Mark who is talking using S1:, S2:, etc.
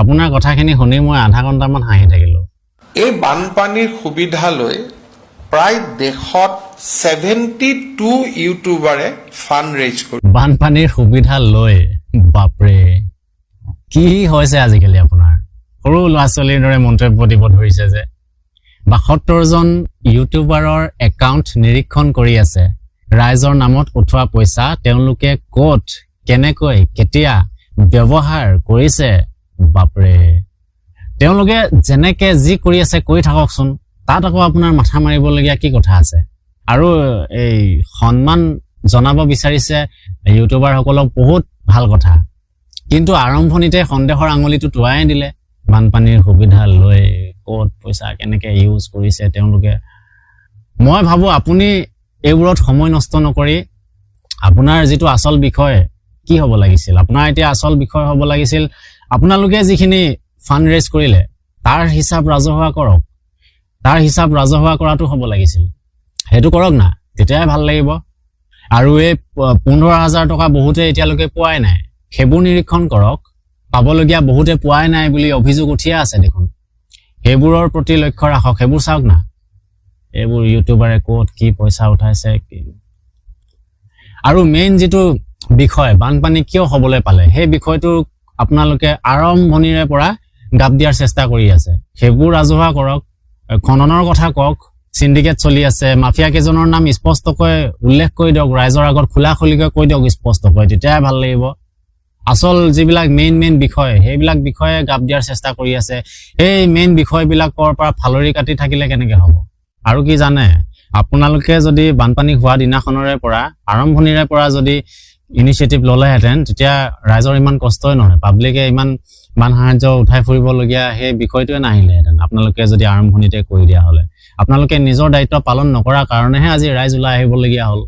S1: আপোনাৰ কথাখিনি শুনি মই আধা ঘণ্টামান হাঁহি থাকিলোঁ।
S2: এই বানপানীৰ সুবিধা লৈ প্ৰায় দেশত 72 ইউটিউবাৰে ফাণ্ড ৰেইজ কৰি
S1: বানপানীৰ সুবিধা লৈ বাপৰে কি হৈছে আজিকালি আপোনাৰ সৰু ল'ৰা ছোৱালীৰ দৰে মন্তব্য দিব ধৰিছে যে ৭২জন ইউটিউবাৰৰ একাউণ্ট নিৰীক্ষণ কৰি আছে ৰাইজৰ নামত উঠোৱা পইচা তেওঁলোকে ক'ত কেনেকৈ কেতিয়া ব্যৱহাৰ কৰিছে বাপৰে তেওঁলোকে যেনেকে যি কৰি আছে কৰি থাককচোন তাত আকৌ আপোনাৰ মাথা মাৰিবলগীয়া কি কথা আছে আৰু এই সন্মান জনাব বিচাৰিছে ইউটিউবাৰসকলক বহুত ভাল কথা কিন্তু আৰম্ভণিতে সন্দেহৰ আঙুলিটো টোৱাই দিলে বানপানীৰ সুবিধা লৈ ক'ত পইচা কেনেকে ইউজ কৰিছে তেওঁলোকে মই ভাবো আপুনি এইবোৰত সময় নষ্ট নকৰি আপোনাৰ যিটো আচল বিষয় কি হ'ব লাগিছিল আপোনাৰ এতিয়া আচল বিষয় হ'ব লাগিছিল আপোনালোকে যিখিনি ফাণ্ড ৰেইজ কৰিলে তাৰ হিচাপ ৰাজহুৱা কৰক তাৰ হিচাপ ৰাজহুৱা কৰাটো হ'ব লাগিছিল হেতু কৰক না তেতিয়াই ভাল লাগিব আৰু এই ১৫,০০০ টকা বহুতে এতিয়ালৈকে পোৱাই নাই হেবু নিৰীক্ষণ কৰক পাবলগীয়া বহুতে পোৱাই নাই বুলি অভিযোগ উঠিয়া আছে দেখোন হেবুৰৰ প্ৰতি লক্ষ্য ৰাখক হেবু চাওক না এইবোৰ ইউটিউবাৰে ক'ত কি পইচা উঠাইছে আৰু মেইন যিটো বিষয় বানপানী কিয় হ'বলৈ পালে সেই বিষয়টো আপোনালোকে আৰম্ভণিৰে পৰা গাপ দিয়াৰ চেষ্টা কৰি আছে হেবু ৰাজহুৱা কৰক খননৰ কথা কওক সিন্ডিকেট চলি আছে মাফিয়া কেইজনৰ নাম স্পষ্টকৈ উল্লেখ কৰি দিয়ক ৰাইজৰ আগত খোলাখুলিকৈ কৈ দিয়ক স্পষ্টকৈ তেতিয়াই ভাল লাগিব আসল যিবিলাক মেইন বিষয় সেইবিলাক বিষয়ে গাপ দিয়াৰ চেষ্টা কৰি আছে এই মেইন বিষয়বিলাকৰ পৰা ফালৰি কাটি থাকিলে কেনেকৈ হ'ব আৰু কি জানে আপোনালোকে যদি বানপানী হোৱা দিনাখনৰে পৰা আৰম্ভণিৰে পৰা যদি ইনিচিয়েটিভ ল'লেহেঁতেন তেতিয়া ৰাইজৰ ইমান কষ্টই নহয় পাব্লিকে ইমান বান সাহায্য উঠাই ফুৰিবলগীয়া সেই বিষয়টোৱে নাহিলেহেঁতেন আপোনালোকে যদি আৰম্ভণিতে কৰি দিয়া হ'লে আপোনালোকে নিজৰ দায়িত্ব পালন নকৰাৰ কাৰণেহে আজি ৰাইজ ওলাই আহিবলগীয়া হ'ল